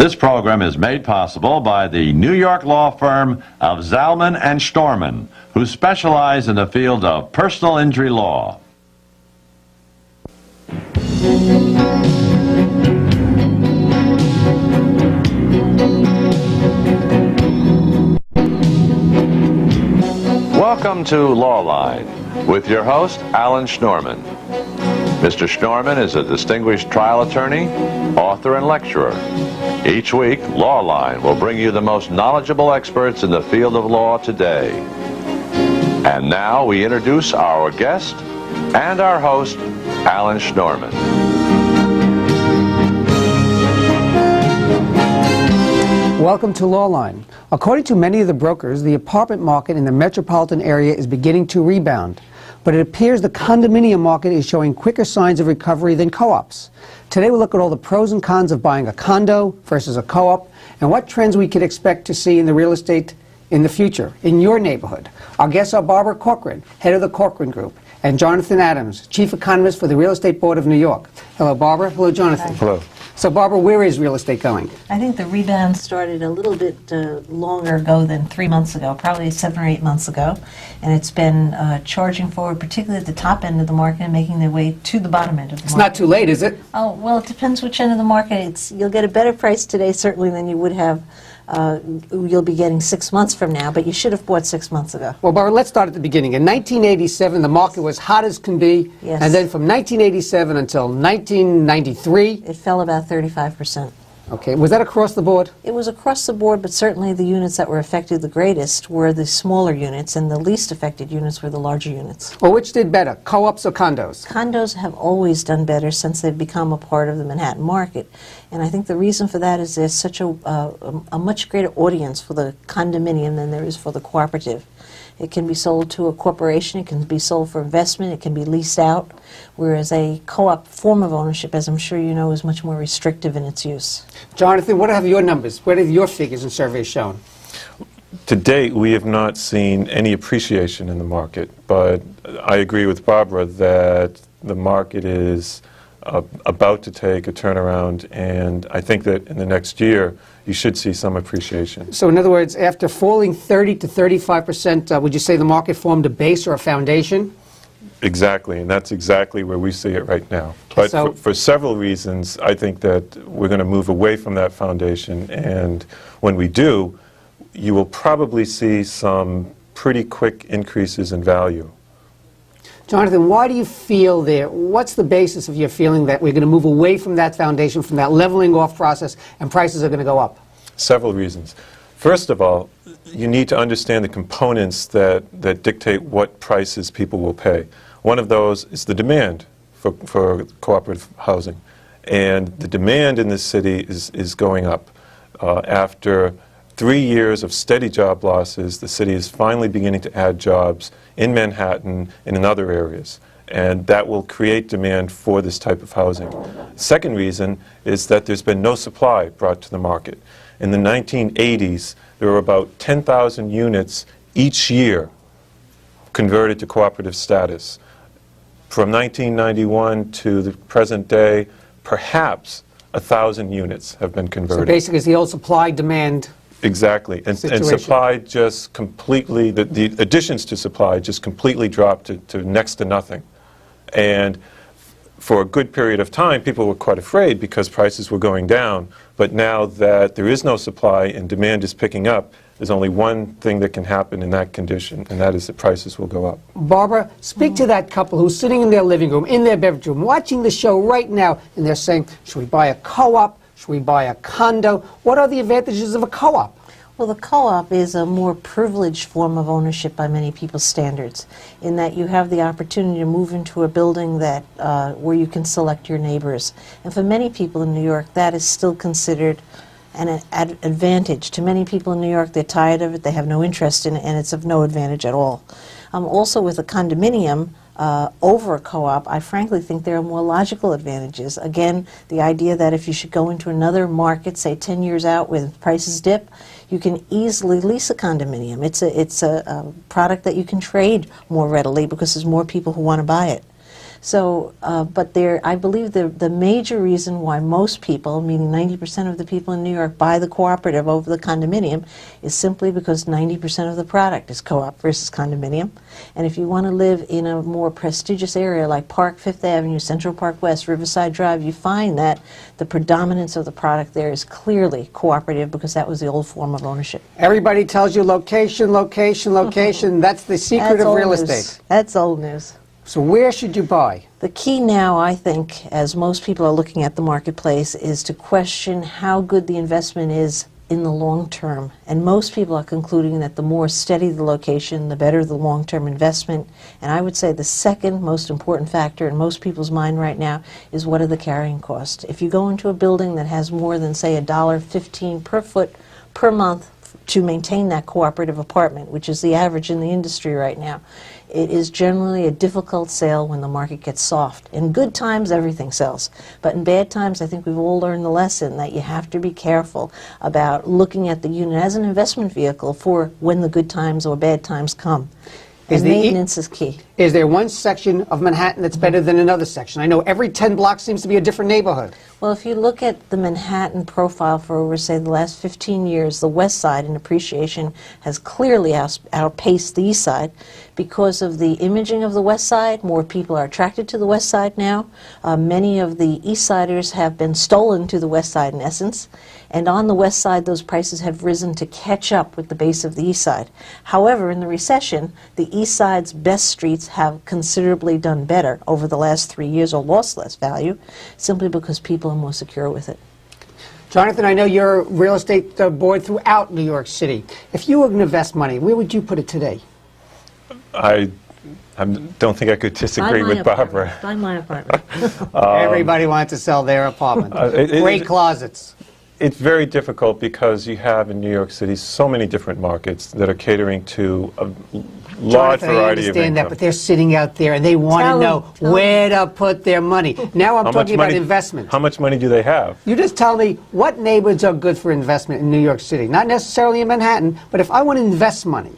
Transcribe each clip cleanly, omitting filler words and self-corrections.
This program is made possible by the New York law firm of Zalman and Storman, who specialize in the field of personal injury law. Welcome to Lawline with your host, Alan Schnorman. Mr. Schnorman is a distinguished trial attorney, author, and lecturer. Each week, Lawline will bring you the most knowledgeable experts in the field of law today. And now we introduce our guest and our host, Alan Schnorman. Welcome to Lawline. According to many of the brokers, the apartment market in the metropolitan area is beginning to rebound. But it appears the condominium market is showing quicker signs of recovery than co-ops. Today we'll look at all the pros and cons of buying a condo versus a co-op and what trends we could expect to see in the real estate in the future, in your neighborhood. Our guests are Barbara Corcoran, head of the Corcoran Group, and Jonathan Adams, chief economist for the Real Estate Board of New York. Hello, Barbara. Hello, Jonathan. Hello. So, Barbara, where is real estate going? I think the rebound started a little bit longer ago than 3 months ago, probably 7 or 8 months ago, and it's been charging forward, particularly at the top end of the market, and making their way to the bottom end of the market. It's not too late, is it? Oh, well, it depends which end of the market. You'll get a better price today, certainly, than you would have. You'll be getting 6 months from now, but you should have bought 6 months ago. Well, Barbara, let's start at the beginning. In 1987, the market was hot as can be, Yes. and then from 1987 until 1993, It fell about 35%. okay, was that across the board? It was across the board, but certainly the units that were affected the greatest were the smaller units, and the least affected units were the larger units. Or which did better, co-ops or condos? Condos have always done better since they've become a part of the Manhattan market. And I think the reason for that is there's such a much greater audience for the condominium than there is for the cooperative. It can be sold to a corporation, it can be sold for investment, it can be leased out, whereas a co-op form of ownership, as I'm sure you know, is much more restrictive in its use. Jonathan, what have your numbers? What have your figures and surveys shown? To date, we have not seen any appreciation in the market, but I agree with Barbara that the market is about to take a turnaround, and I think that in the next year, you should see some appreciation. So in other words, after falling 30 to 35%, would you say the market formed a base or a foundation? Exactly, and that's exactly where we see it right now. But So- for several reasons, I think that we're going to move away from that foundation, and when we do, you will probably see some pretty quick increases in value. Jonathan, why do you feel there? What's the basis of your feeling that we're going to move away from that foundation, from that leveling off process, and prices are going to go up? Several reasons. First of all, you need to understand the components that dictate what prices people will pay. One of those is the demand for cooperative housing. And the demand in this city is going up. After 3 years of steady job losses, the city is finally beginning to add jobs in Manhattan and in other areas. And that will create demand for this type of housing. Second reason is that there's been no supply brought to the market. In the 1980s, there were about 10,000 units each year converted to cooperative status. From 1991 to the present day, perhaps 1,000 units have been converted. So basically, it's the old supply-demand. Exactly, and supply just completely, the additions to supply just completely dropped to next to nothing. And for a good period of time, people were quite afraid because prices were going down. But now that there is no supply and demand is picking up, there's only one thing that can happen in that condition, and that is that prices will go up. Barbara, speak to that couple who's sitting in their living room, in their bedroom, watching the show right now, and they're saying, should we buy a co-op? Should we buy a condo? What are the advantages of a co-op? Well, the co-op is a more privileged form of ownership by many people's standards, in that you have the opportunity to move into a building that where you can select your neighbors. And for many people in New York, that is still considered an advantage. To many people in New York, they're tired of it, they have no interest in it, and it's of no advantage at all. Also with a condominium, over a co-op, I frankly think there are more logical advantages. Again, the idea that if you should go into another market, say 10 years out when prices dip, you can easily lease a condominium. It's a product that you can trade more readily because there's more people who want to buy it. So, but I believe the major reason why most people, meaning 90% of the people in New York, buy the cooperative over the condominium is simply because 90% of the product is co-op versus condominium. And if you want to live in a more prestigious area like Park, Fifth Avenue, Central Park West, Riverside Drive, you find that the predominance of the product there is clearly cooperative because that was the old form of ownership. Everybody tells you location, location, location. That's the secret of real estate. That's old news. So where should you buy? The key now, I think, as most people are looking at the marketplace, is to question how good the investment is in the long term. And most people are concluding that the more steady the location, the better the long-term investment. And I would say the second most important factor in most people's mind right now is what are the carrying costs. If you go into a building that has more than, say, $1.15 per foot per month to maintain that cooperative apartment, which is the average in the industry right now, it is generally a difficult sale when the market gets soft. In good times, everything sells. But in bad times, I think we've all learned the lesson that you have to be careful about looking at the unit as an investment vehicle for when the good times or bad times come. And maintenance is key. Is there one section of Manhattan that's better than another section? I know every 10 blocks seems to be a different neighborhood. Well, if you look at the Manhattan profile for over, say, the last 15 years, the West Side in appreciation has clearly outpaced the East Side. Because of the imaging of the West Side, more people are attracted to the West Side now. Many of the East Siders have been stolen to the West Side, in essence. And on the West Side, those prices have risen to catch up with the base of the East Side. However, in the recession, the East Side's best streets have considerably done better over the last 3 years, or lost less value, simply because people are more secure with it. Jonathan, I know you're real estate board throughout New York City. If you were going to invest money, where would you put it today? I don't think I could disagree with Barbara. Buy my apartment. Everybody wants to sell their apartment. Great closets. It's very difficult because you have in New York City so many different markets that are catering to a large Jonathan, variety of I understand income. that, but they're sitting out there and they want to know where to put their money. Now I'm talking about investment. How much money do they have? You just tell me what neighborhoods are good for investment in New York City. Not necessarily in Manhattan, but if I want to invest money.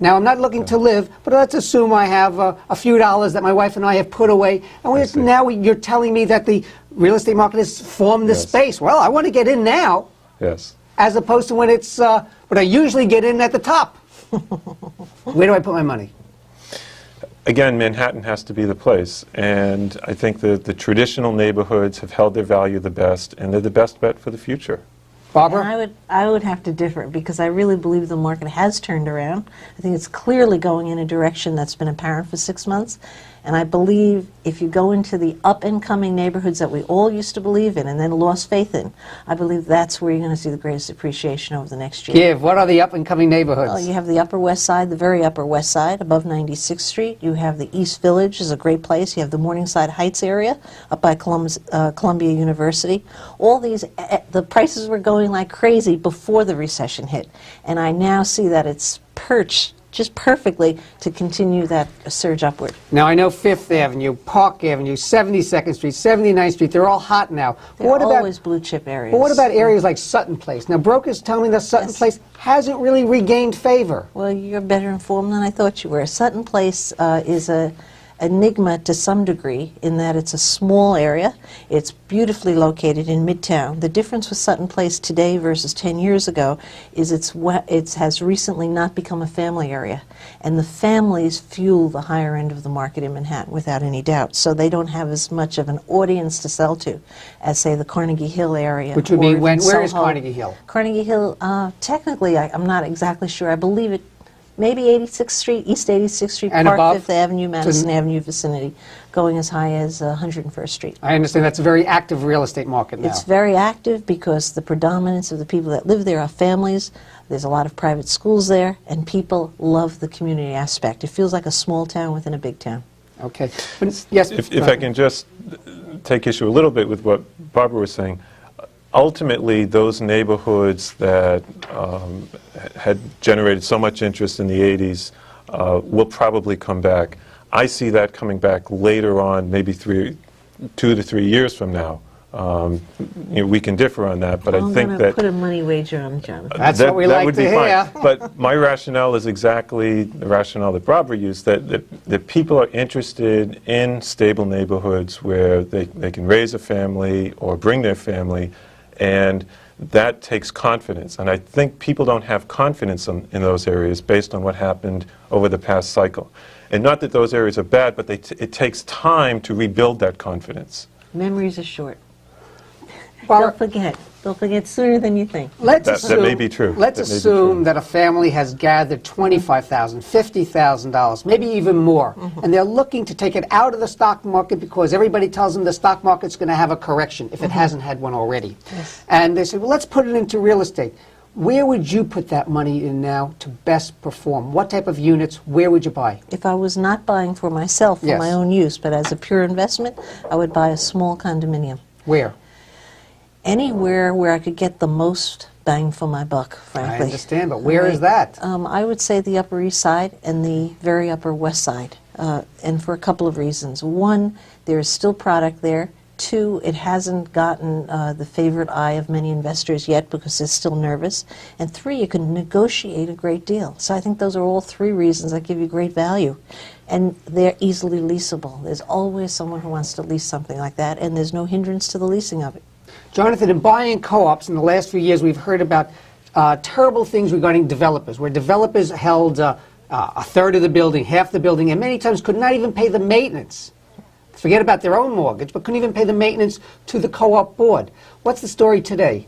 Now, I'm not looking to live, but let's assume I have a few dollars that my wife and I have put away. And now you're telling me that the real estate market has formed this space. Well, I want to get in now. Yes. As opposed to when it's, when I usually get in at the top. Where do I put my money? Again, Manhattan has to be the place. And I think that the traditional neighborhoods have held their value the best, and they're the best bet for the future. Barbara? And I would have to differ because I really believe the market has turned around. I think it's clearly going in a direction that's been apparent for 6 months. And I believe if you go into the up-and-coming neighborhoods that we all used to believe in and then lost faith in, I believe that's where you're going to see the greatest appreciation over the next year. What are the up-and-coming neighborhoods? Well, you have the Upper West Side, the very Upper West Side, above 96th Street. You have the East Village, is a great place. You have the Morningside Heights area, up by Columbia University. All these, the prices were going like crazy before the recession hit. And I now see that it's perched just perfectly to continue that surge upward. Now, I know Fifth Avenue, Park Avenue, 72nd Street, 79th Street, they're all hot now. They're always blue chip areas. But what about areas like Sutton Place? Now, brokers tell me that Sutton Place hasn't really regained favor. Well, you're better informed than I thought you were. Sutton Place is a enigma to some degree in that it's a small area. It's beautifully located in Midtown. The difference with Sutton Place today versus 10 years ago is it has recently not become a family area. And the families fuel the higher end of the market in Manhattan without any doubt. So they don't have as much of an audience to sell to as, say, the Carnegie Hill area. Which would be where is Carnegie Hill? Carnegie Hill, technically, I'm not exactly sure. I believe it maybe 86th Street, East 86th Street, and Park, above, Fifth Avenue, Madison Avenue vicinity, going as high as 101st Street. I understand that's a very active real estate market now. It's very active because the predominance of the people that live there are families. There's a lot of private schools there, and people love the community aspect. It feels like a small town within a big town. Okay. But, yes. If I can just take issue a little bit with what Barbara was saying, ultimately, those neighborhoods that had generated so much interest in the 80s will probably come back. I see that coming back later on, maybe 2 to 3 years from now, We can differ on that, but I I'm think going to that put a money wager on Jonathan. That's what we that like would to be hear. fine. But my rationale is exactly the rationale that Barbara used, that people are interested in stable neighborhoods where they can raise a family or bring their family, and that takes confidence. And I think people don't have confidence in those areas based on what happened over the past cycle. And not that those areas are bad, but it takes time to rebuild that confidence. Memories are short. Barbara, They'll forget. They'll forget sooner than you think. let's That assume, may be true. Let's That may be assume true. that a family has gathered $25,000, $50,000, maybe even more, and they're looking to take it out of the stock market because everybody tells them the stock market's going to have a correction if it hasn't had one already. Yes. And they say, well, let's put it into real estate. Where would you put that money in now to best perform? What type of units? Where would you buy? If I was not buying for myself, for Yes. my own use, but as a pure investment, I would buy a small condominium. Where? Anywhere where I could get the most bang for my buck, frankly. I understand, but where is that? I would say the Upper East Side and the very Upper West Side, and for a couple of reasons. One, there is still product there. Two, it hasn't gotten the favorite eye of many investors yet because they're still nervous. And three, you can negotiate a great deal. So I think those are all three reasons that give you great value. And they're easily leasable. There's always someone who wants to lease something like that, and there's no hindrance to the leasing of it. Jonathan, in buying co-ops in the last few years, we've heard about terrible things regarding developers, where developers held a third of the building, half the building, and many times could not even pay the maintenance. Forget about their own mortgage, but couldn't even pay the maintenance to the co-op board. What's the story today?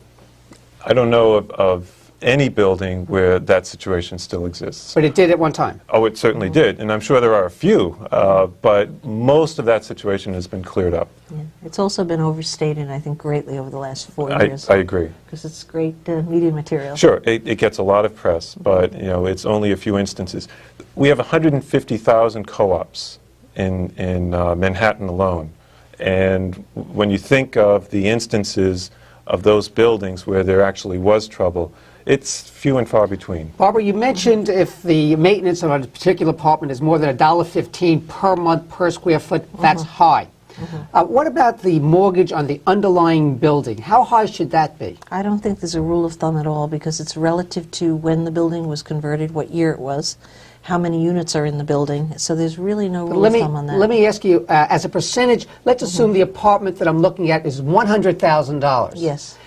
I don't know of any building where that situation still exists. But it did at one time. Oh, it certainly did, and I'm sure there are a few, but most of that situation has been cleared up. Yeah. It's also been overstated, I think, greatly over the last 4 I years. agree. Because it's great media material. Sure, it gets a lot of press, but it's only a few instances. We have 150,000 co-ops in Manhattan alone, and when you think of the instances of those buildings where there actually was trouble, it's few and far between. Barbara, you mentioned if the maintenance on a particular apartment is more than $1.15 per month per square foot, that's high. What about the mortgage on the underlying building? How high should that be? I don't think there's a rule of thumb at all because it's relative to when the building was converted, what year it was, how many units are in the building. So there's really no rule of thumb on that. Let me ask you, as a percentage, let's assume the apartment that I'm looking at is $100,000. Yes.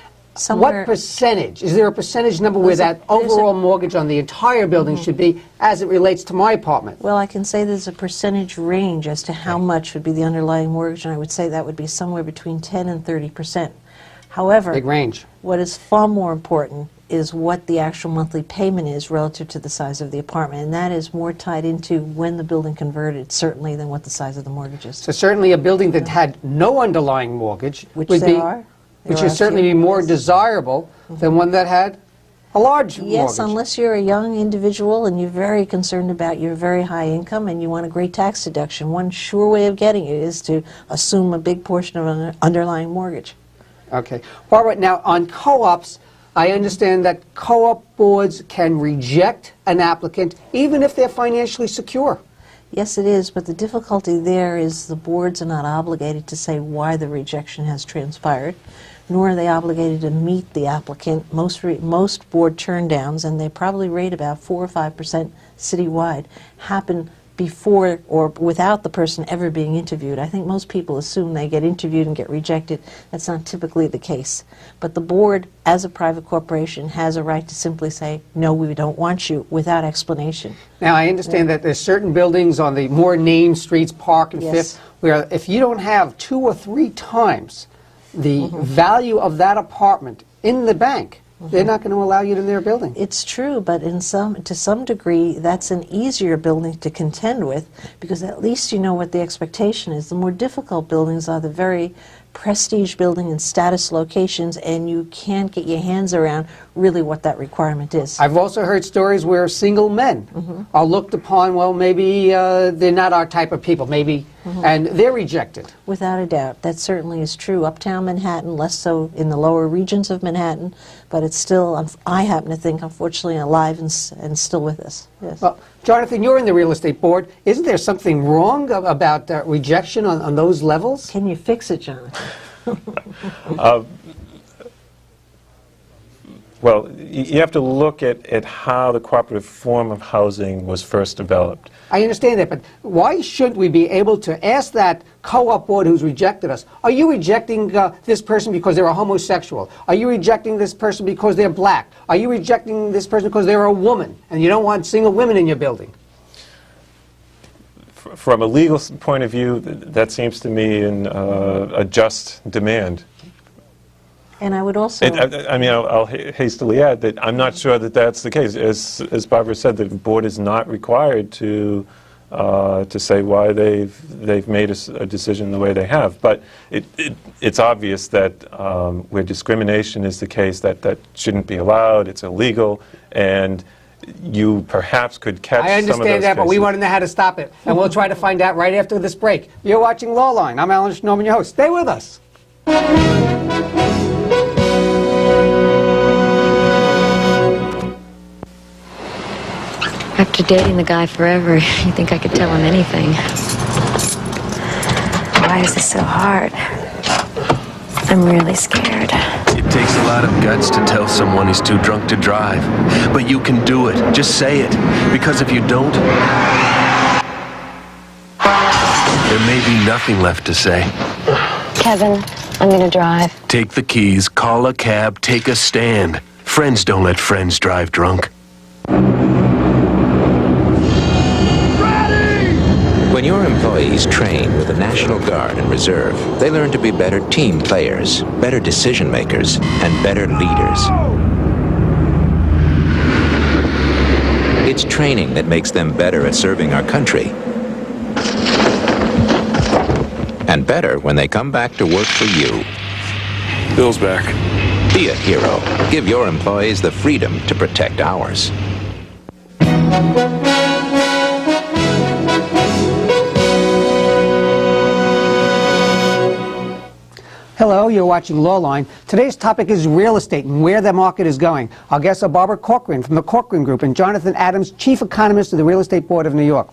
What percentage? Is there a percentage number where that overall mortgage on the entire building should be as it relates to my apartment? Well, I can say there's a percentage range as to how much would be the underlying mortgage, and I would say that would be somewhere between 10 and 30%. However, Big range. what is far more important is what the actual monthly payment is relative to the size of the apartment, and that is more tied into when the building converted, certainly, than what the size of the mortgage is. So certainly a building that had no underlying mortgage Which would there be, are. which There would are certainly few, be more yes. desirable than one that had a large Yes, mortgage. unless you're a young individual and you're very concerned about your very high income and you want a great tax deduction. One sure way of getting it is to assume a big portion of an underlying mortgage. Okay. Barbara, now on co-ops, I understand that co-op boards can reject an applicant even if they're financially secure. Yes, it is, but the difficulty there is the boards are not obligated to say why the rejection has transpired, nor are they obligated to meet the applicant. Most board turndowns, and they probably rate about 4 or 5% citywide, happen before or without the person ever being interviewed. I think most people assume they get interviewed and get rejected. That's not typically the case. But the board, as a private corporation, has a right to simply say, no, we don't want you, without explanation. Now, I understand that there's certain buildings on the more named streets, Park and Yes. Fifth, where if you don't have 2 or 3 times the value of that apartment in the bank, they're not going to allow you in their building. It's true, but to some degree, that's an easier building to contend with because at least you know what the expectation is. The more difficult buildings are the very prestige building and status locations, and you can't get your hands around really what that requirement is. I've also heard stories where single men are looked upon, well, maybe they're not our type of people, maybe, and they're rejected. Without a doubt, that certainly is true. Uptown Manhattan, less so in the lower regions of Manhattan, but it's still, I happen to think, unfortunately, alive and still with us. Yes. Well, Jonathan, you're in the real estate board. Isn't there something wrong about rejection on those levels? Can you fix it, Jonathan? Well, you have to look at how the cooperative form of housing was first developed. I understand that, but why shouldn't we be able to ask that co-op board who's rejected us, are you rejecting this person because they're a homosexual? Are you rejecting this person because they're black? Are you rejecting this person because they're a woman and you don't want single women in your building? From a legal point of view, that seems to me a just demand. And I would also... I'll hastily add that I'm not sure that that's the case. As Barbara said, the board is not required to say why they've made a decision the way they have. But it's obvious that where discrimination is the case, that shouldn't be allowed. It's illegal, and you perhaps could catch some of those cases. I understand that, but we want to know how to stop it, and we'll try to find out right after this break. You're watching Lawline. I'm Alan Schnorman, your host. Stay with us. After dating the guy forever, you think I could tell him anything. Why is this so hard? I'm really scared. It takes a lot of guts to tell someone he's too drunk to drive. But you can do it. Just say it. Because if you don't, there may be nothing left to say. Kevin, I'm gonna drive. Take the keys, call a cab, take a stand. Friends don't let friends drive drunk. When your employees train with the National Guard and Reserve, they learn to be better team players, better decision makers, and better leaders. It's training that makes them better at serving our country. And better when they come back to work for you. Bill's back. Be a hero. Give your employees the freedom to protect ours. Hello, you're watching Lawline. Today's topic is real estate and where the market is going. Our guests are Barbara Corcoran from the Corcoran Group and Jonathan Adams, Chief Economist of the Real Estate Board of New York.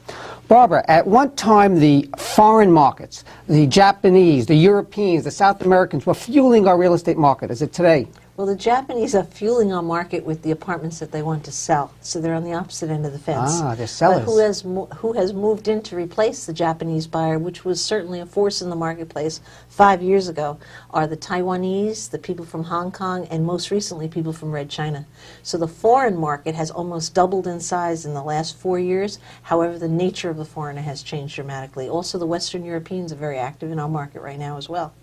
Barbara, at one time the foreign markets, the Japanese, the Europeans, the South Americans were fueling our real estate market. Is it today? Well, the Japanese are fueling our market with the apartments that they want to sell, so they're on the opposite end of the fence. Ah, they're sellers. But who has moved in to replace the Japanese buyer, which was certainly a force in the marketplace 5 years ago, are the Taiwanese, the people from Hong Kong, and most recently people from Red China. So the foreign market has almost doubled in size in the last 4 years. However, the nature of the foreigner has changed dramatically. Also, the Western Europeans are very active in our market right now as well.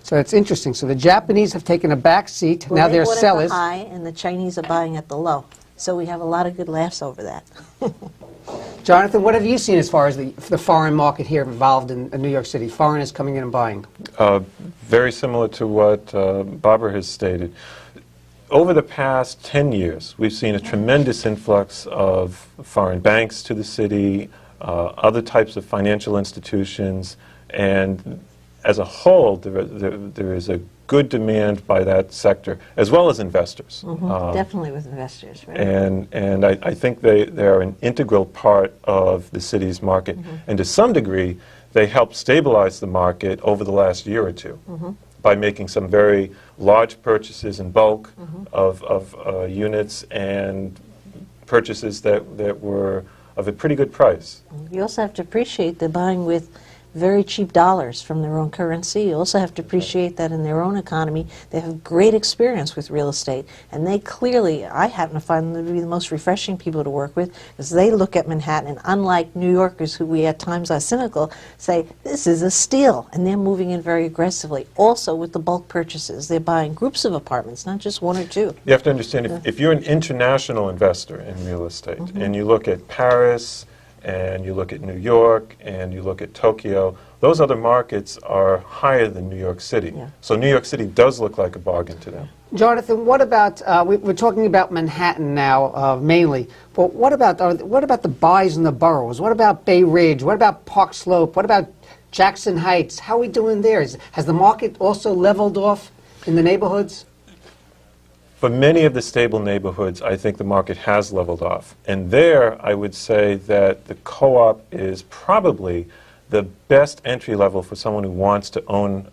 So it's interesting. So the Japanese have taken a back seat. Well, now they're bought sellers. at the high, and the Chinese are buying at the low. So we have a lot of good laughs over that. Jonathan, what have you seen as far as the foreign market here involved in New York City? Foreigners coming in and buying. Very similar to what Barbara has stated. Over the past 10 years, we've seen a tremendous influx of foreign banks to the city, other types of financial institutions, and as a whole, there is a good demand by that sector, as well as investors. Definitely with investors, right? And I think they are an integral part of the city's market. And to some degree, they helped stabilize the market over the last year or two by making some very large purchases in bulk of units and purchases that were of a pretty good price. You also have to appreciate they're buying with very cheap dollars from their own currency. You also have to appreciate that in their own economy, they have great experience with real estate. And they clearly, I happen to find them to be the most refreshing people to work with, because they look at Manhattan, and unlike New Yorkers, who we at times are cynical, say, this is a steal. And they're moving in very aggressively. Also with the bulk purchases, they're buying groups of apartments, not just one or two. You have to understand, if you're an international investor in real estate, and you look at Paris, and you look at New York, and you look at Tokyo, those other markets are higher than New York City. So New York City does look like a bargain to them. Jonathan, what about, we're talking about Manhattan now mainly, but what about the buys in the boroughs? What about Bay Ridge? What about Park Slope? What about Jackson Heights? How are we doing there? Has the market also leveled off in the neighborhoods? For many of the stable neighborhoods, I think the market has leveled off. And there, I would say that the co-op is probably the best entry level for someone who wants to own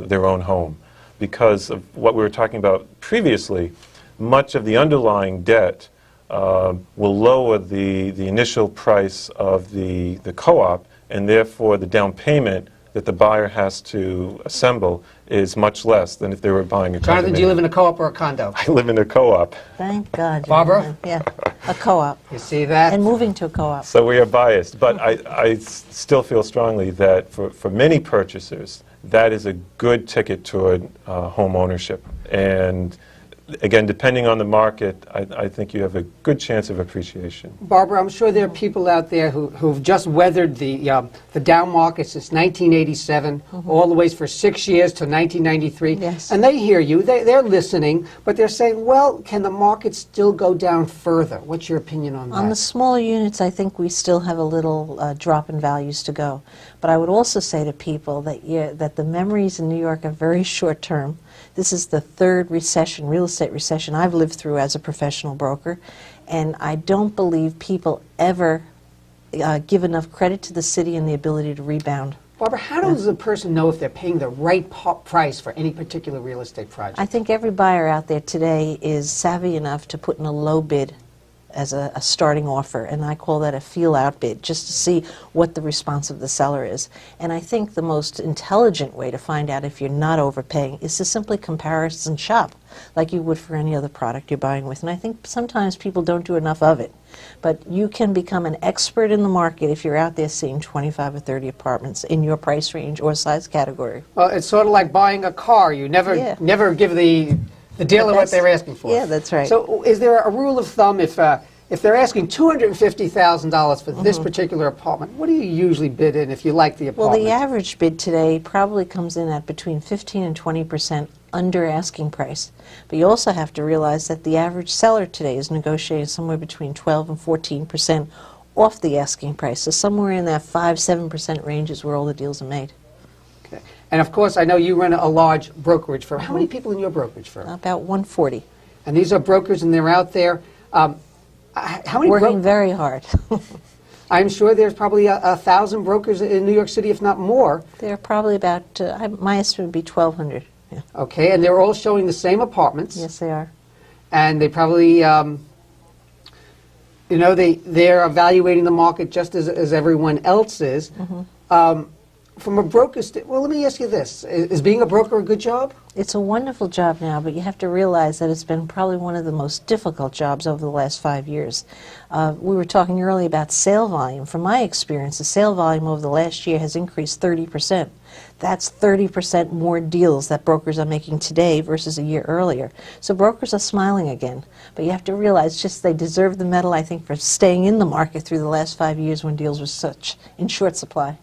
their own home. Because of what we were talking about previously, much of the underlying debt will lower the initial price of the co-op, and therefore the down payment that the buyer has to assemble is much less than if they were buying a condominium. Jonathan, do you live in a co-op or a condo? I live in a co-op. Thank God. Barbara? Yeah, a co-op. You see that? And moving to a co-op. So we are biased, but I still feel strongly that for many purchasers, that is a good ticket toward home ownership. And again, depending on the market, I think you have a good chance of appreciation. Barbara, I'm sure there are people out there who've just weathered the down market since 1987, all the way for 6 years to 1993. Yes. And they hear you, they're listening, but they're saying, well, can the market still go down further? What's your opinion on that? On the smaller units, I think we still have a little drop in values to go. But I would also say to people that the memories in New York are very short term. This is the third recession, real estate recession, I've lived through as a professional broker, and I don't believe people ever give enough credit to the city and the ability to rebound. Barbara, how does a person know if they're paying the right price for any particular real estate project? I think every buyer out there today is savvy enough to put in a low bid as a starting offer, and I call that a feel-out bid, just to see what the response of the seller is. And I think the most intelligent way to find out if you're not overpaying is to simply comparison shop, like you would for any other product you're buying with. And I think sometimes people don't do enough of it. But you can become an expert in the market if you're out there seeing 25 or 30 apartments in your price range or size category. Well, it's sort of like buying a car. You never give the dealer what they're asking for. Yeah, that's right. So is there a rule of thumb if they're asking $250,000 for this particular apartment, what do you usually bid in if you like the apartment? Well, the average bid today probably comes in at between 15 and 20% under asking price. But you also have to realize that the average seller today is negotiating somewhere between 12 and 14% off the asking price. So somewhere in that 5-7% range is where all the deals are made. Okay. And of course, I know you run a large brokerage firm. How many people in your brokerage firm? About 140. And these are brokers, and they're out there. How many Working very hard. I'm sure there's probably 1,000 brokers in New York City, if not more. There are probably about, my estimate would be 1,200. Yeah. Okay, and they're all showing the same apartments. Yes, they are. And they probably, they're evaluating the market just as everyone else is. From a broker's, well, let me ask you this. Is being a broker a good job? It's a wonderful job now, but you have to realize that it's been probably one of the most difficult jobs over the last 5 years. We were talking earlier about sale volume. From my experience, the sale volume over the last year has increased 30%. That's 30% more deals that brokers are making today versus a year earlier. So brokers are smiling again. But you have to realize just they deserve the medal, I think, for staying in the market through the last 5 years when deals were such in short supply.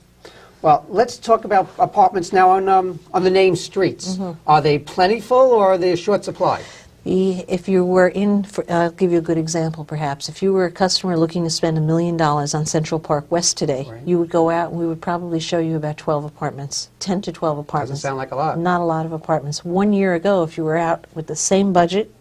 Well, let's talk about apartments now on the named streets. Are they plentiful or are they a short supply? If you were in, I'll give you a good example perhaps. If you were a customer looking to spend $1 million on Central Park West today, you would go out and we would probably show you about 12 apartments, 10 to 12 apartments. Doesn't sound like a lot. Not a lot of apartments. 1 year ago, if you were out with the same budget,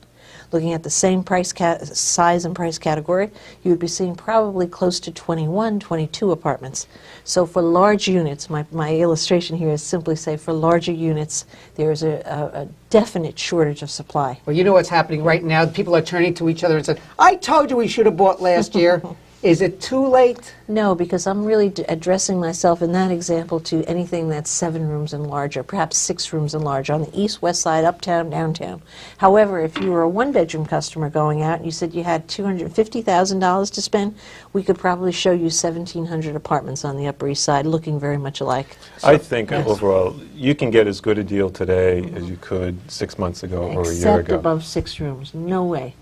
looking at the same price size and price category, you would be seeing probably close to 21, 22 apartments. So for large units, my illustration here is simply say for larger units, there is a definite shortage of supply. Well, you know what's happening right now? People are turning to each other and saying, I told you we should have bought last year. Is it too late? No, because I'm really addressing myself in that example to anything that's 7 rooms and larger, perhaps 6 rooms and larger, on the east, west side, uptown, downtown. However, if you were a one-bedroom customer going out and you said you had $250,000 to spend, we could probably show you 1,700 apartments on the Upper East Side looking very much alike. I think overall, you can get as good a deal today as you could 6 months ago or a year Except ago. above 6 rooms. No way.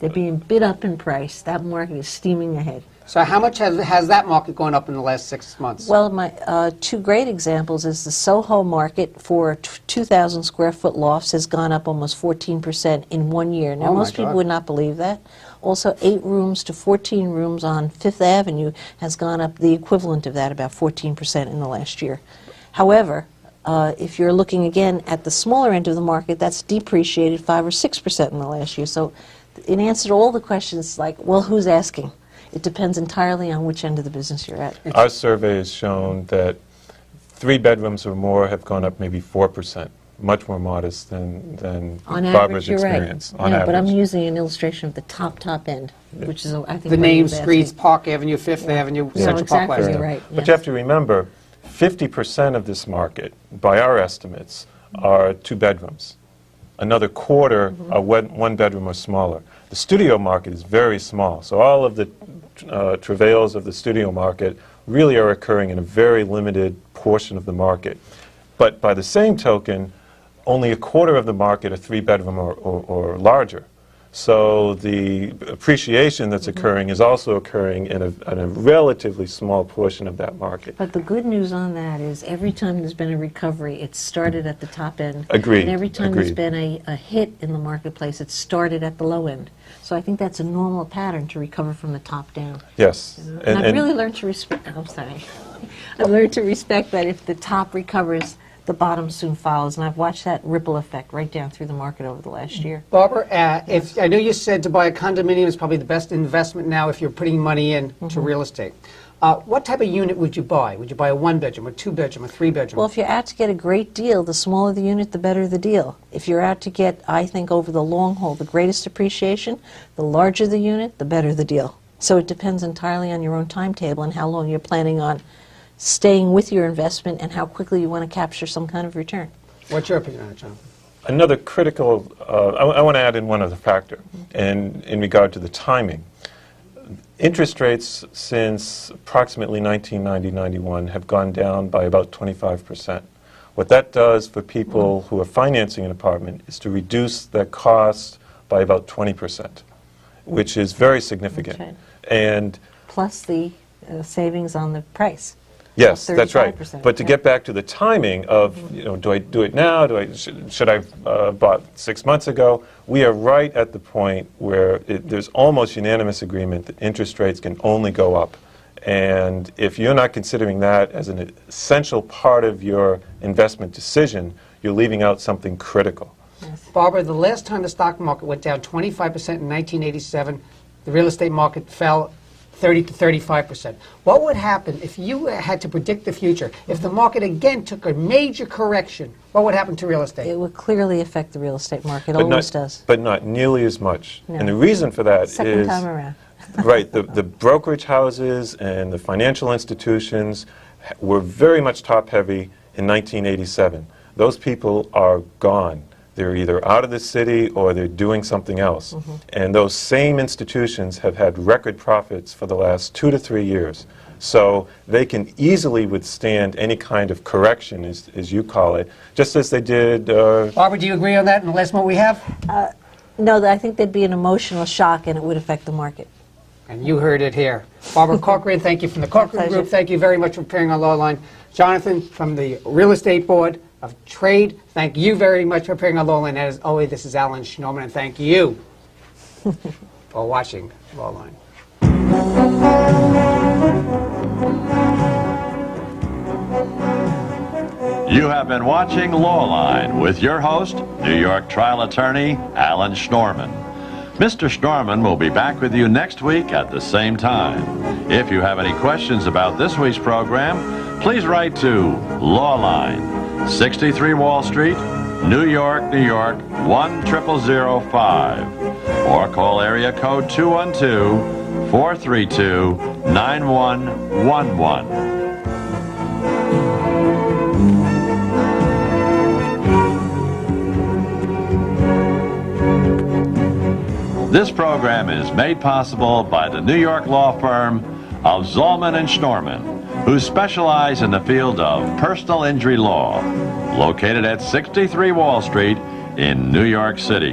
They're being bid up in price. That market is steaming ahead. So how much has that market gone up in the last 6 months? Well, my 2 great examples is the Soho market for 2,000 square foot lofts has gone up almost 14% in 1 year. Now, most people would not believe that. Also, 8 rooms to 14 rooms on Fifth Avenue has gone up the equivalent of that, about 14% in the last year. However, if you're looking again at the smaller end of the market, that's depreciated 5 or 6% in the last year. So in answer to all the questions like, well, who's asking? It depends entirely on which end of the business you're at. Our survey has shown that 3 bedrooms or more have gone up maybe 4%, much more modest than On Barbara's average, you're experience. right. On No, average. but I'm using an illustration of the top end, which is, I think, The what names, you're streets, asking. Park Avenue, Fifth Avenue, No, Central Park exactly, West. you're right. But yes. you have to remember, 50% of this market, by our estimates, are 2 bedrooms. Another quarter are 1 bedroom or smaller. The studio market is very small, so all of the travails of the studio market really are occurring in a very limited portion of the market. But by the same token, only a quarter of the market are 3 bedroom or larger. So the appreciation that's occurring is also occurring in a relatively small portion of that market. But the good news on that is every time there's been a recovery, it started at the top end. Agreed, And every time there's agreed. been a hit in the marketplace, it started at the low end. So I think that's a normal pattern to recover from the top down. Yes. And I've really learned to respect, I'm sorry. I've learned to respect that if the top recovers, the bottom soon follows. And I've watched that ripple effect right down through the market over the last year. Barbara, if I know you said to buy a condominium is probably the best investment now if you're putting money into real estate. What type of unit would you buy? Would you buy a 1-bedroom, a 2-bedroom, a 3-bedroom? Well, if you're out to get a great deal, the smaller the unit, the better the deal. If you're out to get, I think, over the long haul, the greatest appreciation, the larger the unit, the better the deal. So it depends entirely on your own timetable and how long you're planning on staying with your investment and how quickly you want to capture some kind of return. What's your opinion on it, Jonathan? Another critical, I want to add in one other factor, and in regard to the timing. Interest rates since approximately 1990-91 have gone down by about 25%. What that does for people who are financing an apartment is to reduce their cost by about 20%, which is very significant. That's right. And Plus the savings on the price. yes, that's right. 35%, But to right. get back to the timing of, do I do it now? Should I bought 6 months ago? We are right at the point where there's almost unanimous agreement that interest rates can only go up. And if you're not considering that as an essential part of your investment decision, you're leaving out something critical. Barbara, the last time the stock market went down 25% in 1987, the real estate market fell 30 to 35%. What would happen if you had to predict the future? If the market again took a major correction, what would happen to real estate? It would clearly affect the real estate market. It But always not, does. but not nearly as much. No. And the reason for that Second is... time around. Right, the brokerage houses and the financial institutions were very much top-heavy in 1987. Those people are gone. They're either out of the city or they're doing something else. And those same institutions have had record profits for the last 2 to 3 years. So they can easily withstand any kind of correction, as you call it, just as they did... Barbara, do you agree on that in the last one we have? No, I think there'd be an emotional shock and it would affect the market. And you heard it here. Barbara Corcoran, thank you from the Corcoran pleasure. Group. Thank you very much for appearing on Lawline. Jonathan from the Real Estate Board of Trade, thank you very much for appearing on Lawline. As always, this is Alan Schnorman, and thank you for watching Lawline. You have been watching Lawline with your host, New York trial attorney Alan Schnorman. Mr. Schnorman will be back with you next week at the same time. If you have any questions about this week's program, please write to Lawline, 63 Wall Street, New York, New York, 10005, or call area code 212-432-9111. This program is made possible by the New York law firm of Zollman and Schnorman, who specialize in the field of personal injury law, located at 63 Wall Street in New York City.